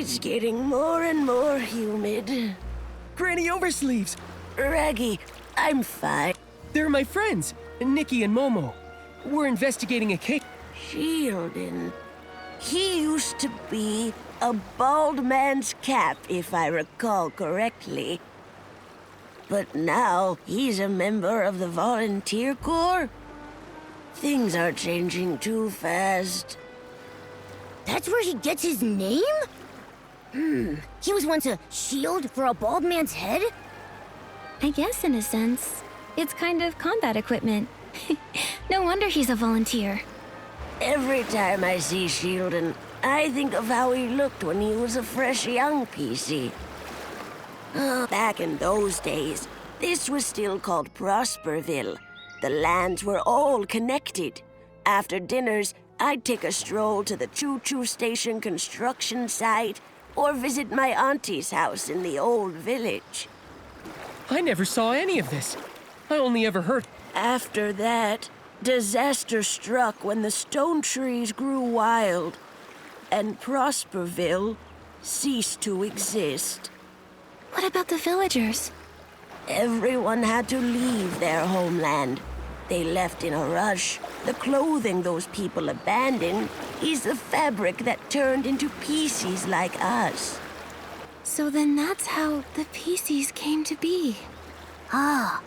It's getting more and more humid. Granny Oversleeves! Raggy, I'm fine. They're my friends, Nikki and Momo. We're investigating a case. Shieldon. He used to be a bald man's cap, if I recall correctly. But now he's a member of the Volunteer Corps. Things are changing too fast. That's where he gets his name? He was once a shield for a bald man's head? I guess in a sense, it's kind of combat equipment. No wonder he's a volunteer. Every time I see Shieldon, I think of how he looked when he was a fresh young PC. Back in those days, this was still called Prosperville. The lands were all connected. After dinners, I'd take a stroll to the choo-choo station construction site or visit my auntie's house in the old village. I never saw any of this. I only ever heard. After that, disaster struck when the stone trees grew wild, and Prosperville ceased to exist. What about the villagers? Everyone had to leave their homeland. They left in a rush. The clothing those people abandoned is the fabric that turned into PCs like us. So then that's how the PCs came to be. Ah,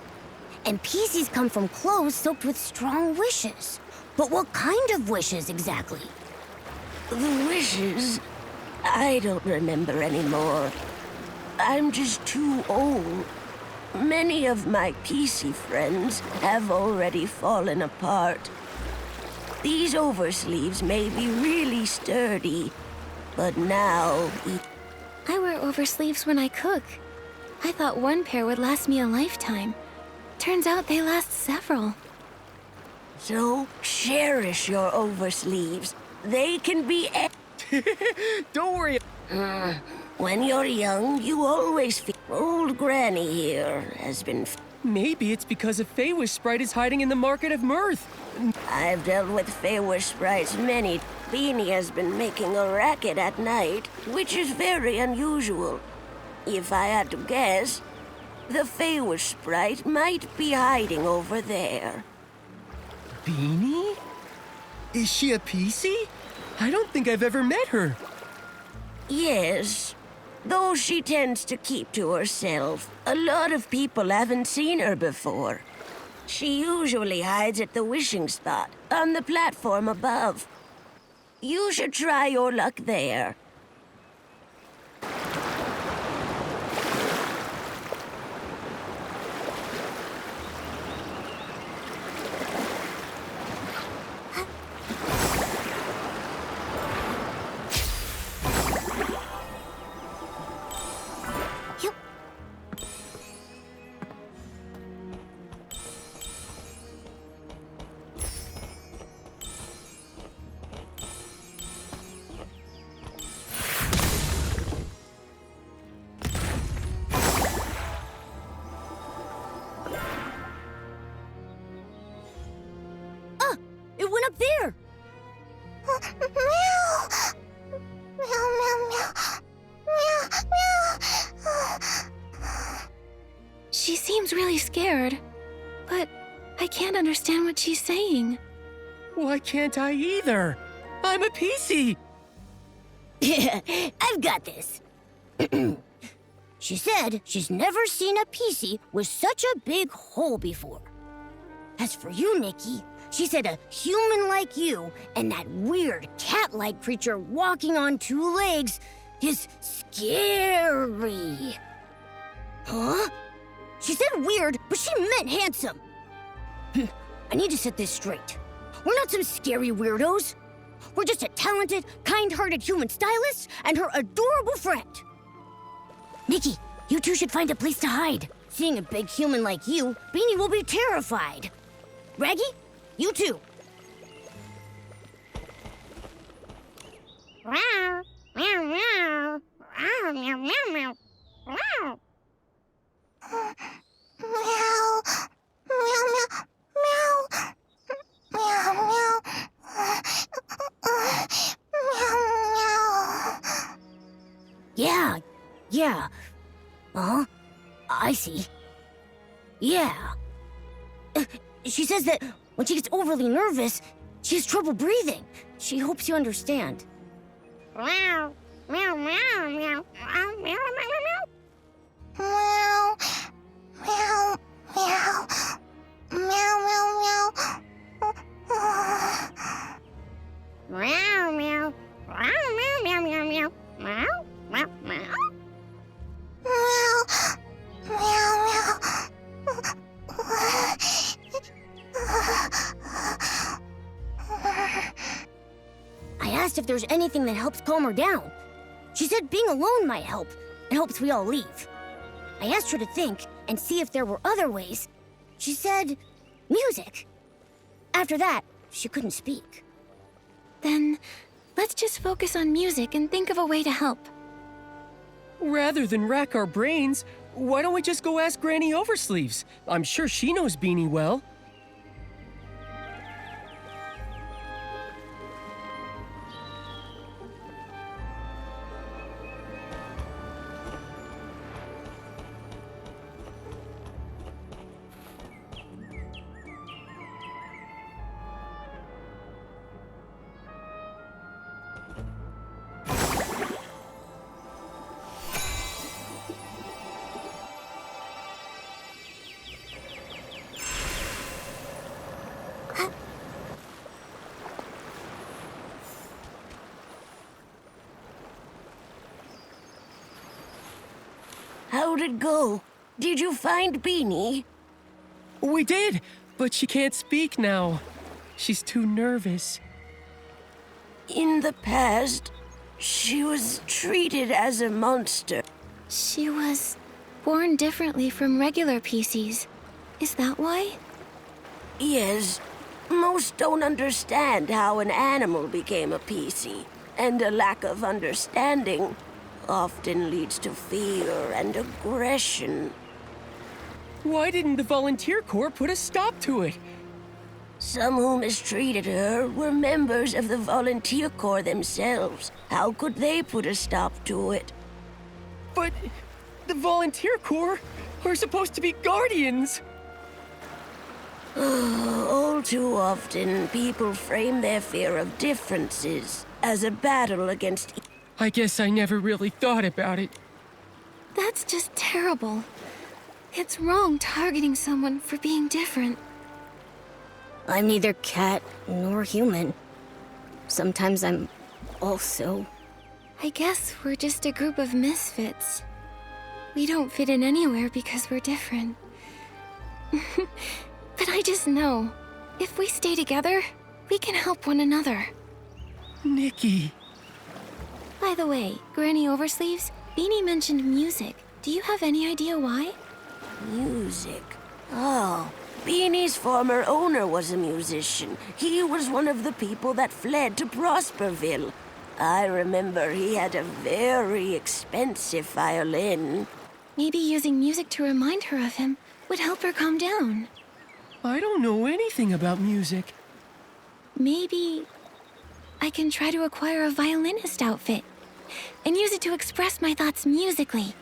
and PCs come from clothes soaked with strong wishes. But what kind of wishes exactly? The wishes? I don't remember anymore. I'm just too old. Many of my PC friends have already fallen apart. These oversleeves may be really sturdy, but now... I wear oversleeves when I cook. I thought one pair would last me a lifetime. Turns out they last several. So, cherish your oversleeves. They can be... Don't worry. When you're young, you always feel... Old Granny here has been... Maybe it's because a Feywish sprite is hiding in the Market of Mirth. I've dealt with Feywish sprites many. Beanie has been making a racket at night, which is very unusual. If I had to guess, the Feywish sprite might be hiding over there. Beanie? Is she a PC? I don't think I've ever met her. Yes, though she tends to keep to herself. A lot of people haven't seen her before. She usually hides at the wishing spot, on the platform above. You should try your luck there. It went up there! She seems really scared, but I can't understand what she's saying. Why can't I either? I'm a PC. I've got this. She said she's never seen a PC with such a big hole before. As for you, Nikki, she said a human like you and that weird cat-like creature walking on two legs is scary. Huh? She said weird, but she meant handsome. I need to set this straight. We're not some scary weirdos. We're just a talented, kind-hearted human stylist and her adorable friend. Nikki, you two should find a place to hide. Seeing a big human like you, Beanie will be terrified. Raggy, you too. Meow, meow, meow. Meow, meow, meow, meow. Meow. Meow, meow, meow, meow, meow, meow, meow, meow. Yeah. Uh-huh. I see. Yeah. She says that when she gets overly nervous, she has trouble breathing. She hopes you understand. Meow. Meow, meow, meow. Meow, meow, meow, meow. Meow. Meow. Meow. Meow, meow, meow. Meow, meow. Meow, meow, meow, meow, meow. Meow, meow, meow. Meow. Meow, I asked if there's anything that helps calm her down. She said being alone might help, and hopes we all leave. I asked her to think and see if there were other ways. She said music. After that, she couldn't speak. Then, let's just focus on music and think of a way to help. Rather than rack our brains, why don't we just go ask Granny Oversleeves? I'm sure she knows Beanie well. How'd it go? Did you find Beanie? We did, but she can't speak now. She's too nervous. In the past, she was treated as a monster. She was born differently from regular PCs. Is that why? Yes, most don't understand how an animal became a PC, and a lack of understanding often leads to fear and aggression. Why didn't the Volunteer Corps put a stop to it? Some who mistreated her were members of the Volunteer Corps themselves. How could they put a stop to it? But the Volunteer Corps are supposed to be guardians. All too often, people frame their fear of differences as a battle against I guess I never really thought about it. That's just terrible. It's wrong targeting someone for being different. I'm neither cat nor human. Sometimes I'm also. I guess we're just a group of misfits. We don't fit in anywhere because we're different. But I just know, if we stay together, we can help one another. Nikki. By the way, Granny Oversleeves, Beanie mentioned music. Do you have any idea why? music. Oh, Beanie's former owner was a musician. He was one of the people that fled to Prosperville. I remember he had a very expensive violin. Maybe using music to remind her of him would help her calm down. I don't know anything about music. Maybe I can try to acquire a violinist outfit and use it to express my thoughts musically.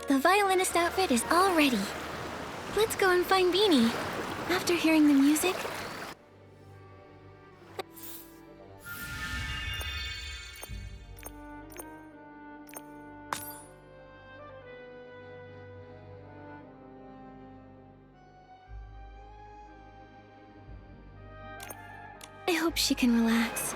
The violinist outfit is all ready. Let's go and find Beanie. After hearing the music, I hope she can relax.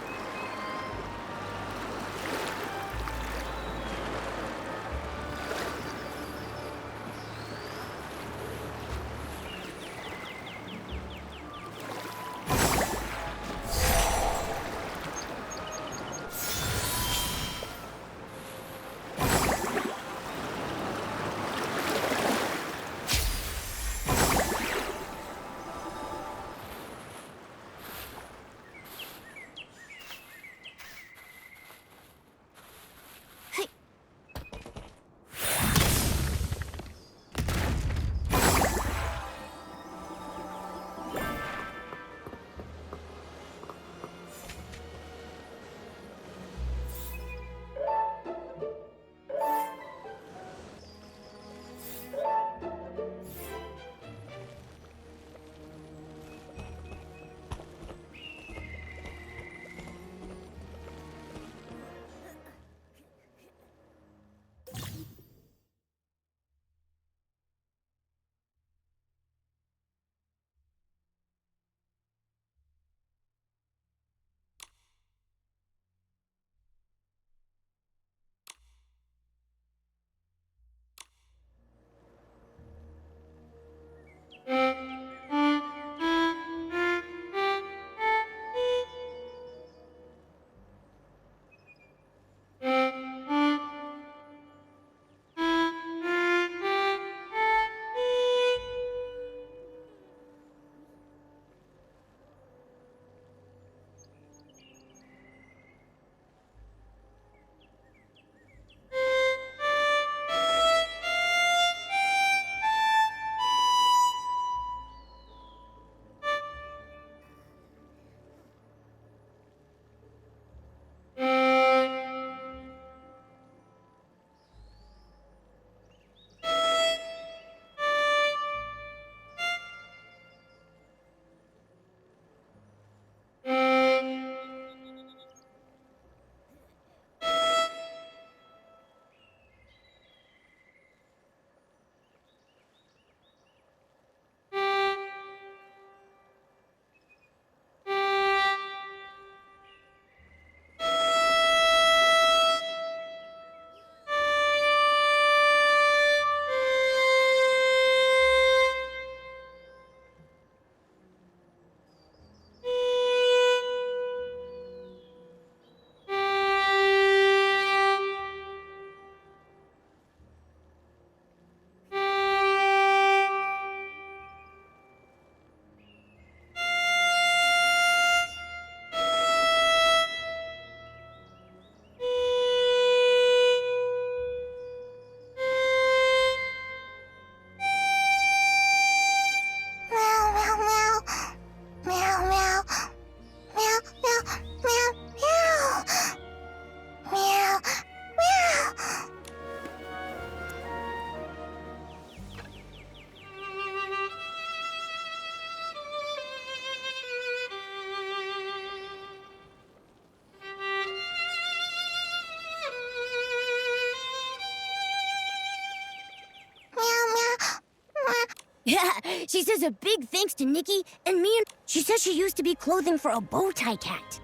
Yeah, she says a big thanks to Nikki and me, and she says she used to be clothing for a bow tie cat.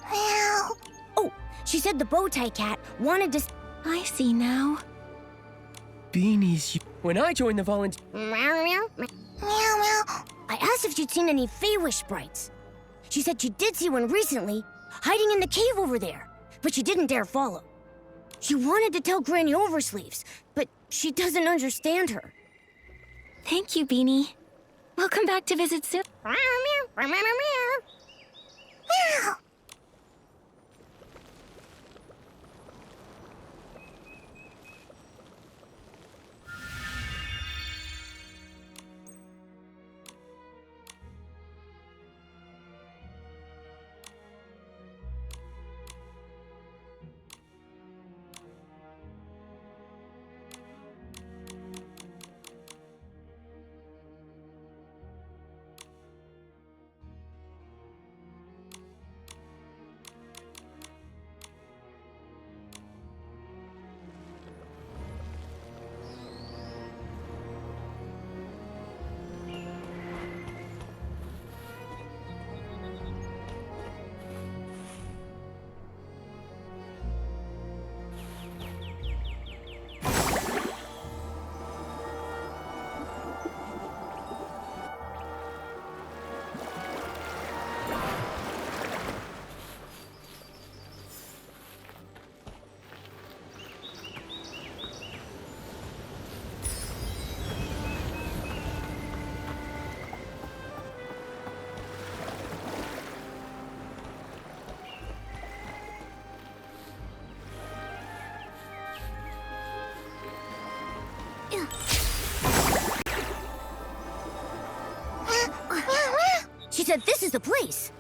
Meow. Oh, she said the bow tie cat wanted to. I see now. Beanies, when I joined the volunteer. Meow, meow, meow. Meow meow. I asked if she'd seen any Feywish sprites. She said she did see one recently, hiding in the cave over there, but she didn't dare follow. She wanted to tell Granny Oversleeves, but she doesn't understand her. Thank you, Beanie. We'll come back to visit soon. Meow, meow, meow, meow, meow. Meow. She said this is the place.